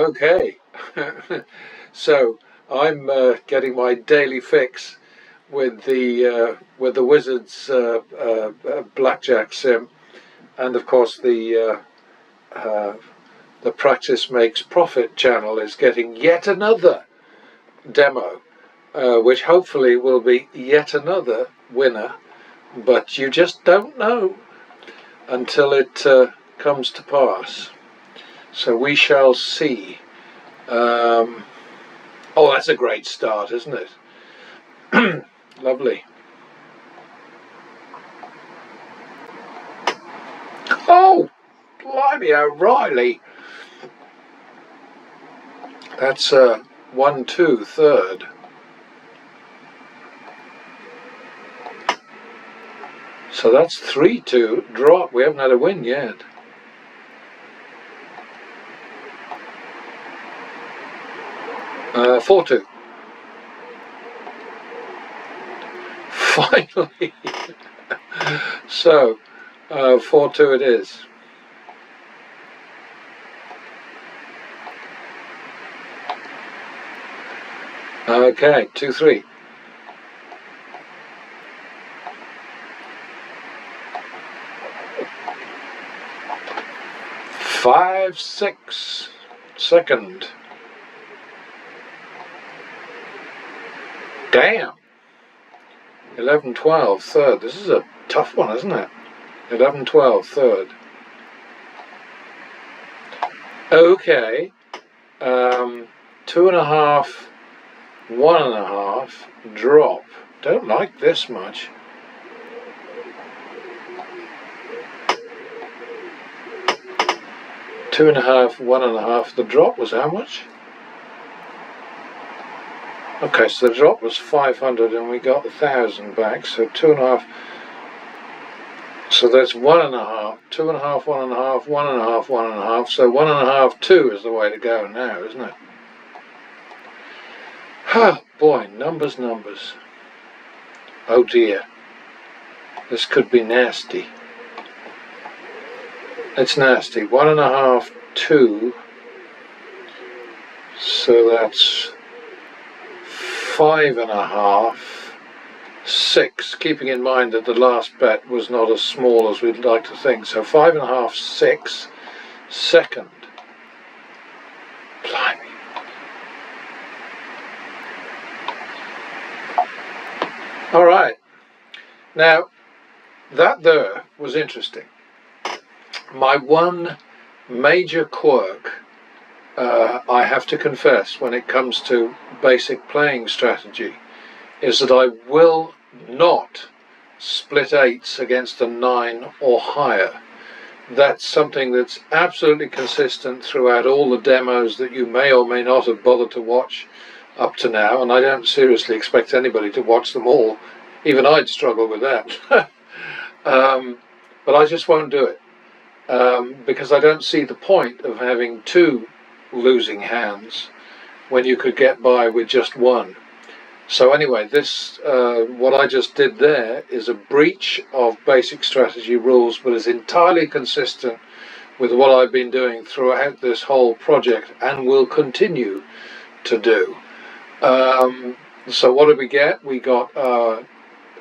Okay, so I'm getting my daily fix with the Wizards blackjack sim, and of course the Practice Makes Profit channel is getting yet another demo, which hopefully will be yet another winner. But you just don't know until it comes to pass. So we shall see. Oh, that's a great start, isn't it? Lovely. Oh, blimey O'Reilly. That's 1-2 third. So that's 3-2 drop. We haven't had a win yet. Uh, 4-2. Finally. So 4-2 it is. Okay, 2-3. Five, 6, second. Damn. 11-12, third. This is a tough one, isn't it? 11-12, third. Okay. 2.5, 1.5, drop. Don't like this much. Two and a half, 1.5. The drop was how much? Okay, so the drop was 500 and we got 1,000 back, so 2.5. So that's 1.5, 2.5, 1.5, 1.5, 1.5. So 1.5, 2 is the way to go now, isn't it? Ah, boy, numbers. Oh dear. This could be nasty. It's nasty. 1.5, 2. So that's 5.5, 6. Keeping in mind that the last bet was not as small as we'd like to think. So 5.5, 6, second. Blimey. All right. Now, that there was interesting. My one major quirk, I have to confess, when it comes to basic playing strategy, is that I will not split 8s against a 9 or higher. That's something that's absolutely consistent throughout all the demos that you may or may not have bothered to watch up to now, and I don't seriously expect anybody to watch them all. Even I'd struggle with that. But I just won't do it. Because I don't see the point of having 2 losing hands when you could get by with just 1. So anyway, this what I just did there is a breach of basic strategy rules, but is entirely consistent with what I've been doing throughout this whole project and will continue to do. So what did we get? We got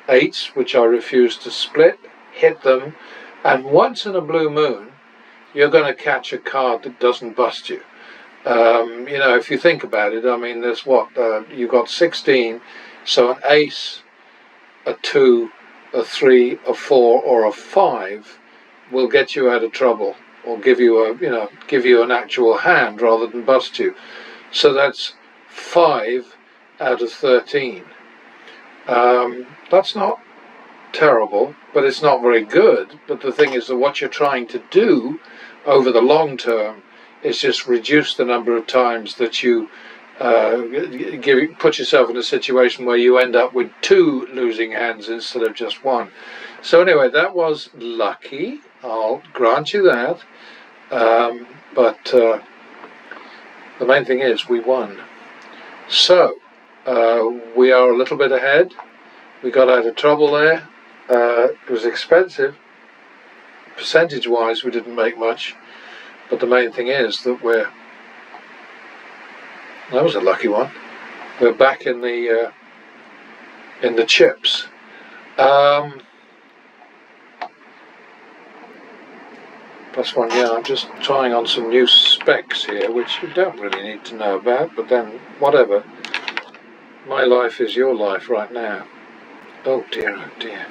8s, which I refused to split, hit them, and once in a blue moon, you're going to catch a card that doesn't bust you. You know, if you think about it, I mean, there's what? You've got 16, so an ace, a 2, a 3, a 4, or a 5 will get you out of trouble, or give you an actual hand rather than bust you. So that's 5 out of 13. That's not terrible, but it's not very good. But the thing is that what you're trying to do over the long term is just reduce the number of times that you put yourself in a situation where you end up with 2 losing hands instead of just 1. So anyway, that was lucky, I'll grant you that, but the main thing is we won. So we are a little bit ahead. We got out of trouble there. It was expensive. Percentage-wise, we didn't make much, but the main thing is that we're That was a lucky one. We're back in the chips. +1, yeah, I'm just trying on some new specs here, which you don't really need to know about, but then, whatever. My life is your life right now. Oh dear, oh dear.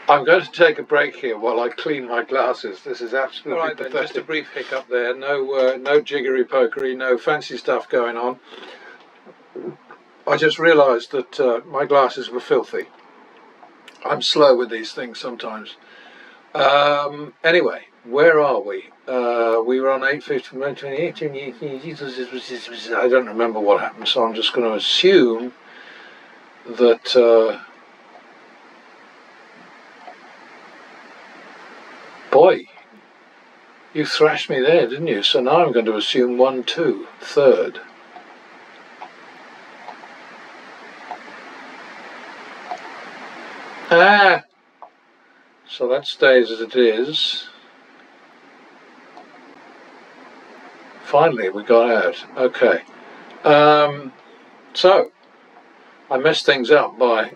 I'm going to take a break here while I clean my glasses. This is absolutely pathetic. Then, just a brief hiccup there. No jiggery pokery, no fancy stuff going on. I just realised that my glasses were filthy. I'm slow with these things sometimes. Anyway, where are we? We were on 8:50. I don't remember what happened, so I'm just going to assume that boy, you thrashed me there, didn't you? So now I'm going to assume 1-2, third. So that stays as it is. Finally, we got out. Okay. So I messed things up by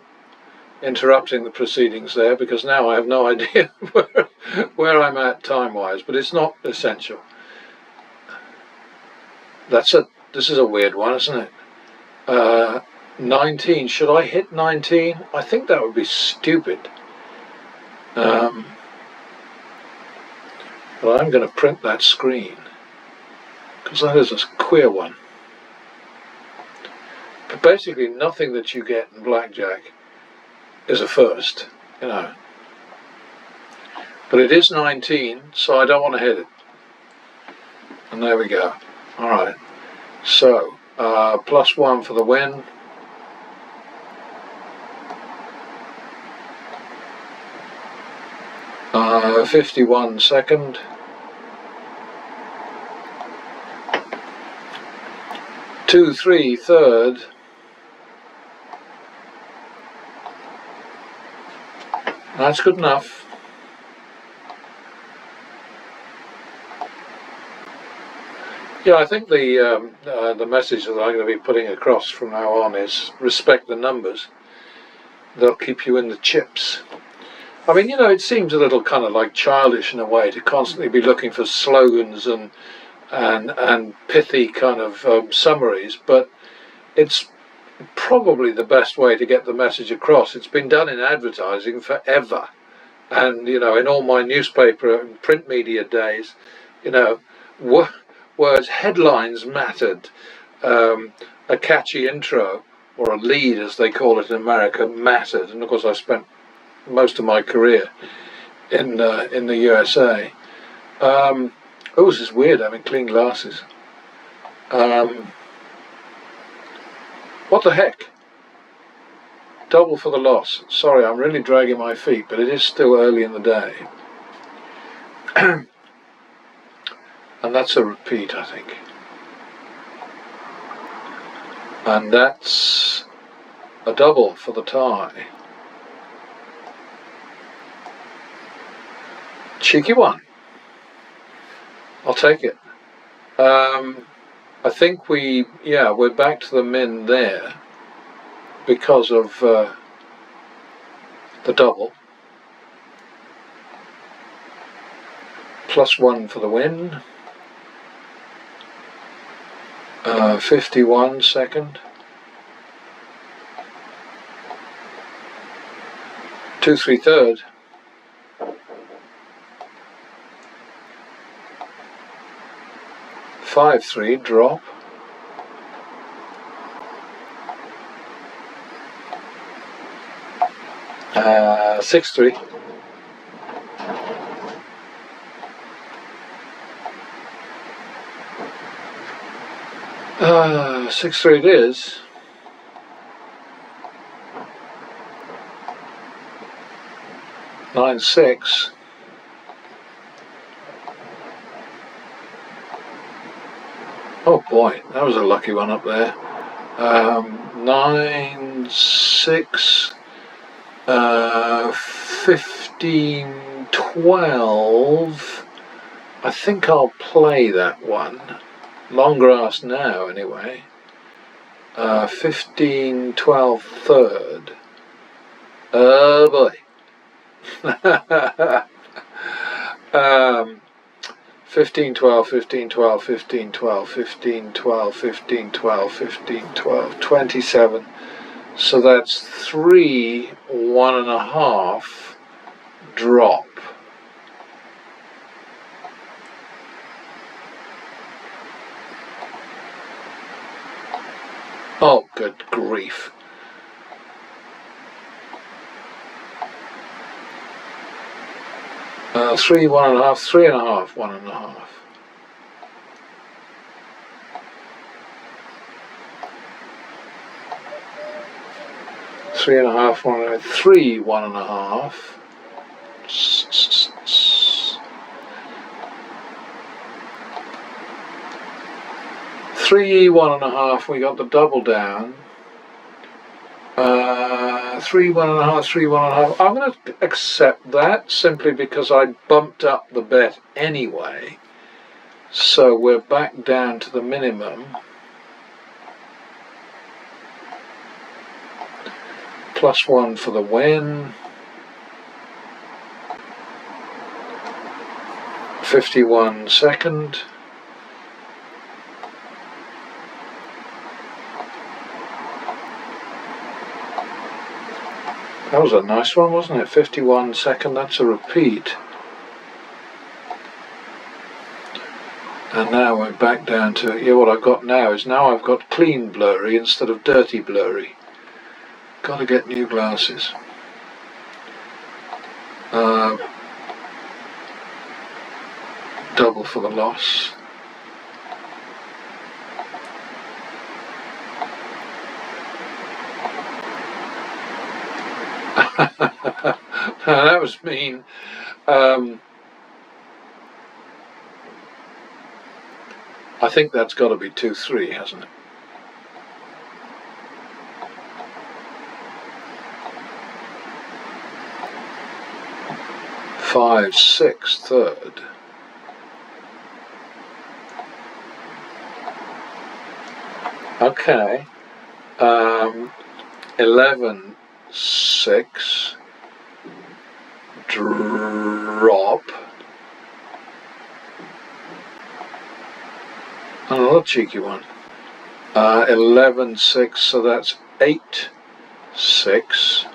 interrupting the proceedings there, because now I have no idea where I'm at time-wise, but it's not essential. This is a weird one, isn't it? 19. Should I hit 19? I think that would be stupid. But I'm going to print that screen, because that is a queer one. But basically, nothing that you get in blackjack is a first, you know. But it is 19, so I don't want to hit it. And there we go. All right. So, +1 for the win. +51 second. +2-3 third. That's good enough. Yeah, I think the message that I'm going to be putting across from now on is respect the numbers. They'll keep you in the chips. I mean, you know, it seems a little kind of like childish in a way to constantly be looking for slogans and pithy kind of summaries, but it's probably the best way to get the message across. It's been done in advertising forever, and you know, in all my newspaper and print media days, you know, words, headlines mattered. A catchy intro, or a lead as they call it in America, mattered. And of course I spent most of my career in the USA. Oh, this is weird having clean glasses. What the heck? Double for the loss. Sorry, I'm really dragging my feet, but it is still early in the day. And that's a repeat, I think. And that's a double for the tie. Cheeky one. I'll take it. I think we're back to the min there because of the double. +1 for the win. 51 second. 2-3 third. 5-3 drop. Uh, 6-3. Uh, 6-3 it is. (9-6). Oh boy, that was a lucky one up there. 9-6. 15-12. I think I'll play that one. Long grass now, anyway. 15, 12, third. Oh boy. 15, 12, 15, 12, 15, 12, 15, 12, 15, 12, 15, 12, 27. So that's 3, 1.5 drop. Oh, good grief. Three, 1.5, 3.5, 1.5. Three and a half, 1.5, 3, 1.5. 3, 1.5, we got the double down. 3, 1.5, 3, 1.5. I'm going to accept that simply because I bumped up the bet anyway. So we're back down to the minimum. +1 for the win. 51 second. That was a nice one, wasn't it? 51 second, that's a repeat. And now we're back down to, yeah, what I've got now is now I've got clean blurry instead of dirty blurry. Got to get new glasses. Double for the loss. Now, that was mean. I think that's got to be 2-3, hasn't it? Five, 6, third. Okay. 11, 6. Drop. Another cheeky one. 11, 6, so that's 8, 6.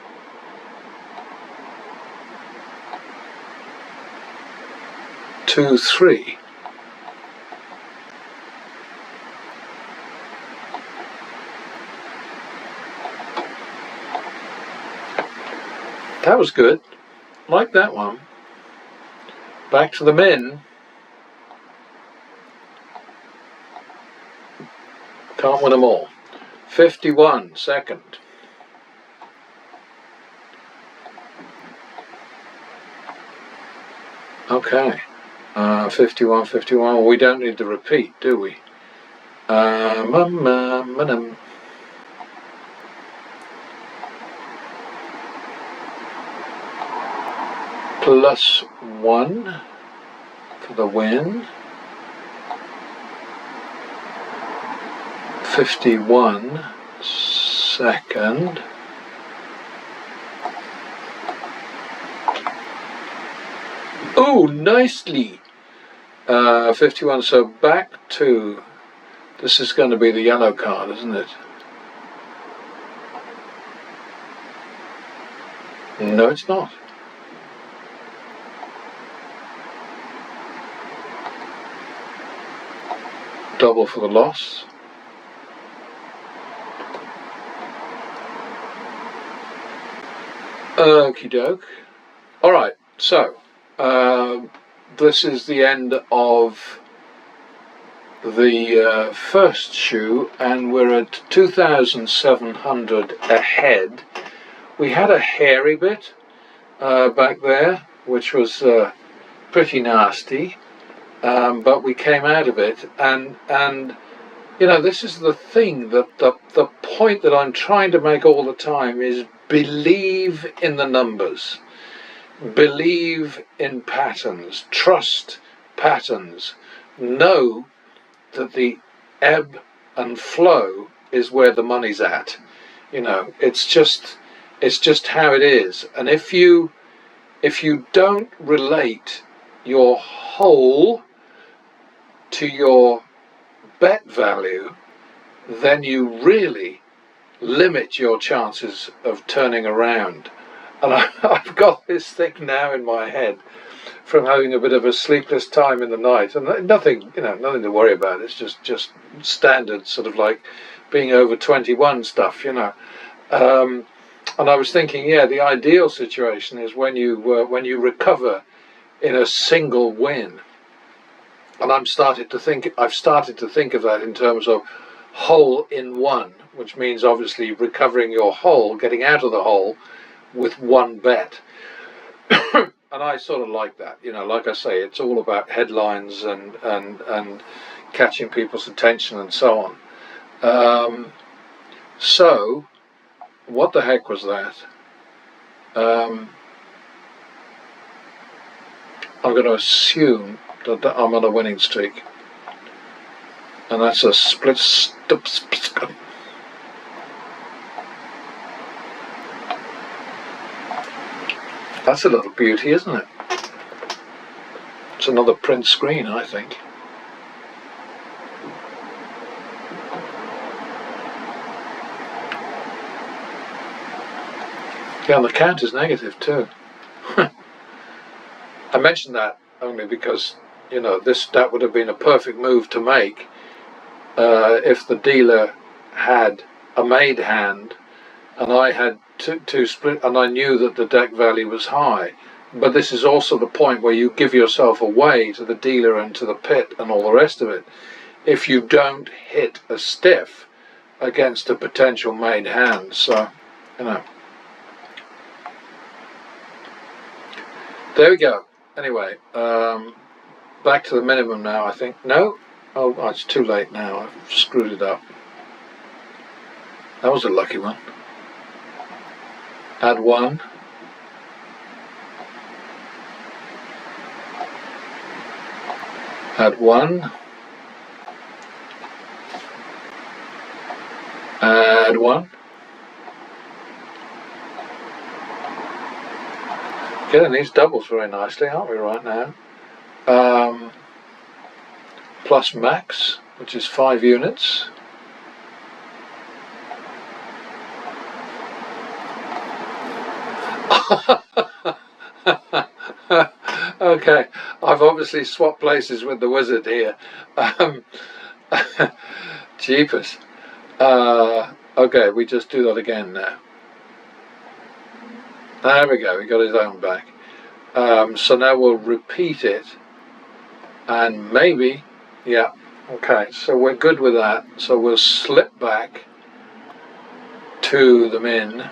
2, 3. That was good. Like that one. Back to the min. Can't win them all. 51 second. Okay. 51, 51. Well, we don't need the repeat, do we? +1 for the win. 51 second. Oh, nicely. 51, so back to, this is going to be the yellow card, isn't it? No, it's not. Double for the loss. Okie doke. Alright, so this is the end of the first shoe, and we're at 2,700 ahead. We had a hairy bit back there, which was pretty nasty, but we came out of it, and you know, this is the thing, that the point that I'm trying to make all the time is believe in the numbers, believe in patterns, trust patterns know that the ebb and flow is where the money's at. You know, it's just how it is. And if you don't relate your whole to your bet value, then you really limit your chances of turning around. And I've got this thing now in my head from having a bit of a sleepless time in the night, and nothing to worry about. It's just standard sort of like being over 21 stuff, and I was thinking, the ideal situation is when you recover in a single win. And I've started to think of that in terms of hole in one, which means obviously recovering your hole, getting out of the hole with one bet. And I sort of like that, like I say, it's all about headlines and catching people's attention and so on. So what the heck was that? I'm going to assume that I'm on a winning streak, and that's a split. That's a little beauty, isn't it? It's another print screen, I think. Yeah, and the count is negative too. I mentioned that only because, that would have been a perfect move to make if the dealer had a made hand and I had two split, and I knew that the deck value was high. But this is also the point where you give yourself away to the dealer and to the pit and all the rest of it if you don't hit a stiff against a potential made hand. So, there we go. Anyway, back to the minimum now, I think. No? Oh, it's too late now. I've screwed it up. That was a lucky one. Add one. Add one. Add one. Getting these doubles very nicely, aren't we, right now? Plus max, which is 5 units. Okay, I've obviously swapped places with the wizard here. Jeepers. Okay, we just do that again now. There we go, we got his own back. So now we'll repeat it, and maybe, yeah, okay, so we're good with that. So we'll slip back to the min.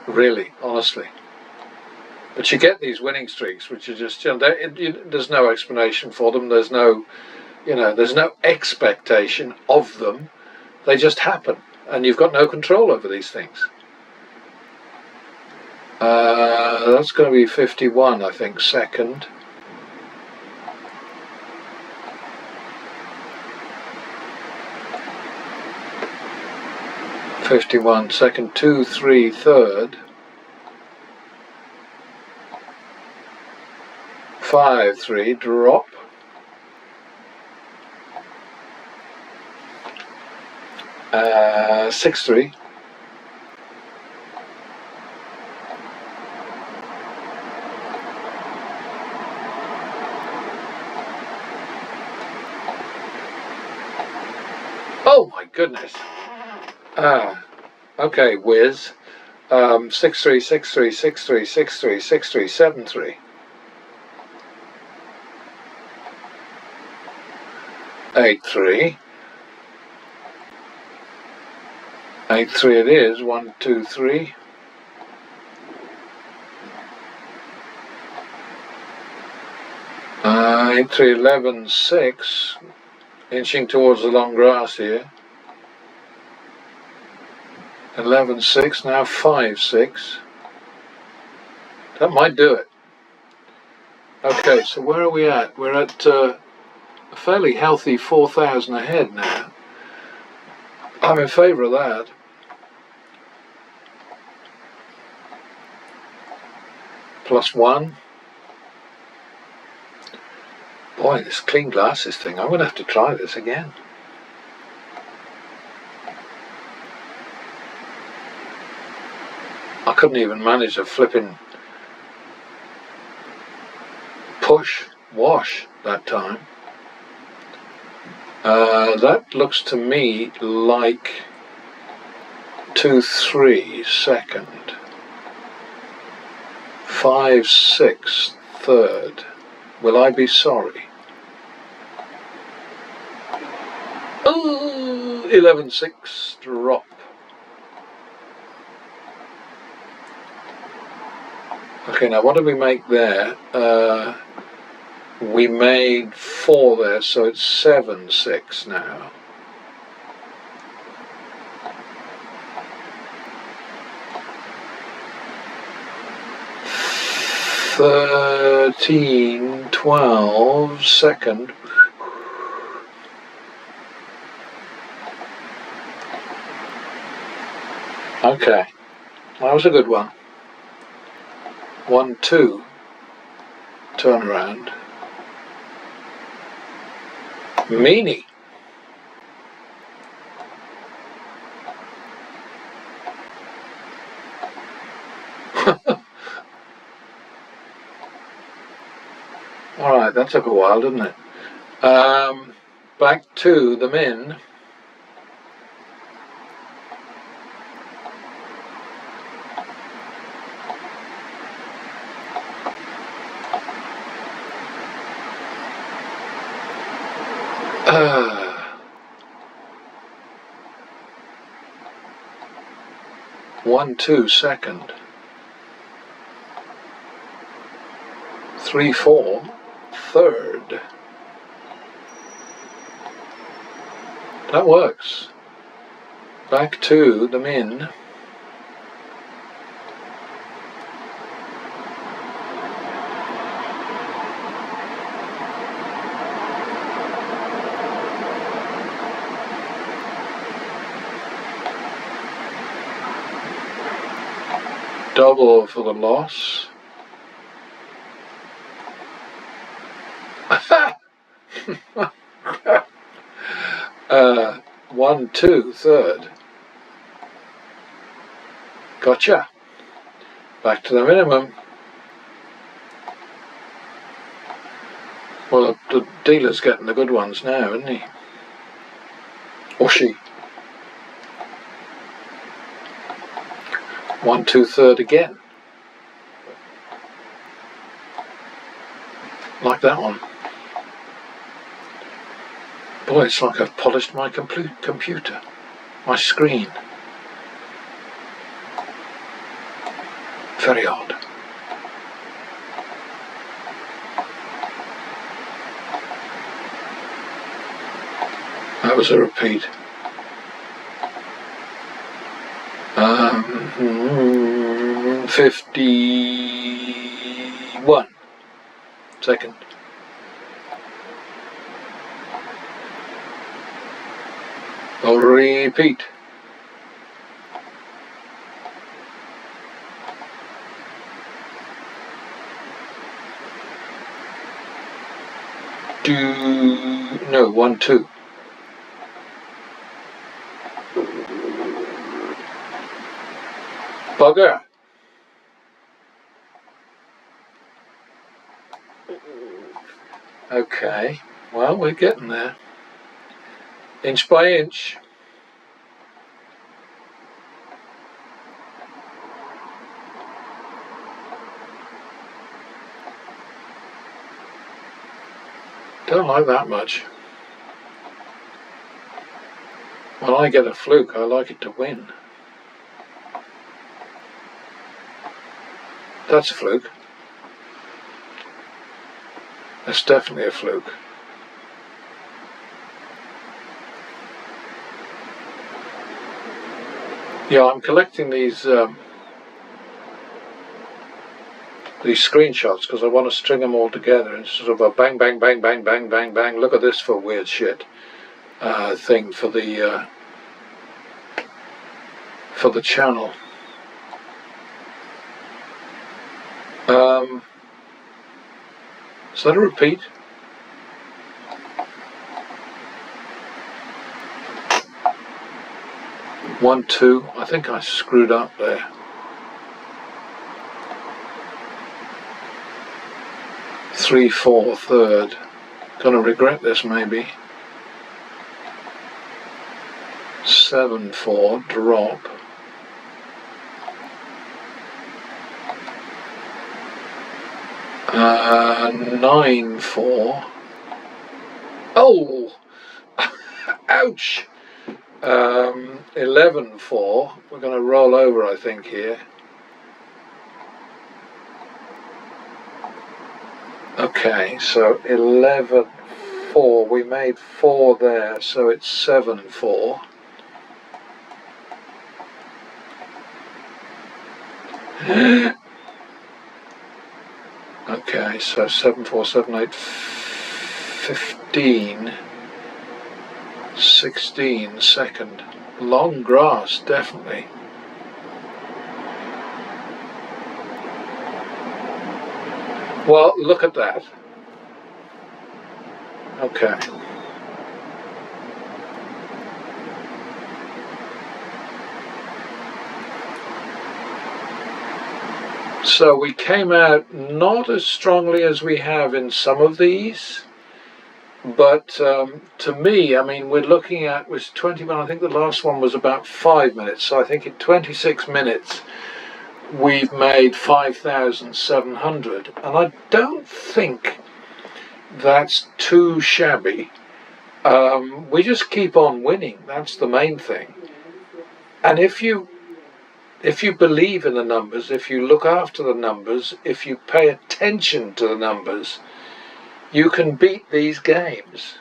Really, honestly. But you get these winning streaks, which are just, there's no explanation for them. There's no, there's no expectation of them. They just happen, and you've got no control over these things. That's going to be 51, I think, second. $51 second, 2, 3 third, 5, 3 drop, 6, 3, oh my goodness. Okay, whiz. 6, 3, 6, 3, 6, 3, 6, 3, 6, 3, 7, 3. 8, 3. 8, 3 it is. 1, 2, 3. Uh, 8, 3, 11, 6. Inching towards the long grass here. 11, 6, now 5, 6. That might do it. Okay, so where are we at? We're at a fairly healthy 4,000 ahead now. I'm in favour of that. +1. Boy, this clean glasses thing, I'm going to have to try this again. I couldn't even manage a flipping push wash that time. That looks to me like 2-3 second, 5-6 third. Will I be sorry? Oh, 11-6 drop. Okay, now what did we make there? We made 4 there, so it's 7-6 now. $13.12 second. Okay, that was a good one. 1-2 turnaround. Meanie. Alright, that took a while, didn't it? Back to the min. One, 2 second. 3-4 third. That works. Back to the min. Double for the loss. 1-2 third. Gotcha. Back to the minimum. Well, the dealer's getting the good ones now, isn't he? Or she. 1-2 third again. Like that one. Boy, it's like I've polished my computer, my screen. Very odd. That was a repeat. 51 second. I'll repeat. No, 1-2. Bugger. Okay, well, we're getting there. Inch by inch. Don't like that much. When I get a fluke, I like it to win. That's a fluke. That's definitely a fluke. Yeah, I'm collecting these these screenshots because I want to string them all together and sort of a bang, bang, bang, bang, bang, bang, bang. Look at this for weird shit thing for the channel. Is that a repeat? One, two. I think I screwed up there. Three, four, third. Gonna regret this maybe. 7, 4, drop. Uh, 9, 4. Oh! Ouch! 11, 4. We're going to roll over, I think, here. Okay, so 11, 4. We made 4 there, so it's 7, 4. Okay, so 7, 4, 7, 8, 15, 16, second. Long grass, definitely. Well, look at that. Okay. So we came out not as strongly as we have in some of these, but to me, I mean, we're looking at was 21. I think the last one was about 5 minutes. So I think in 26 minutes, we've made 5,700, and I don't think that's too shabby. We just keep on winning. That's the main thing. And if you believe in the numbers, if you look after the numbers, if you pay attention to the numbers, you can beat these games.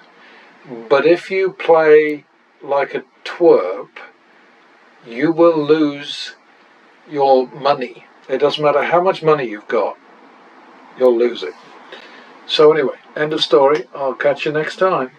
But if you play like a twerp, you will lose your money. It doesn't matter how much money you've got, you'll lose it. So anyway, end of story. I'll catch you next time.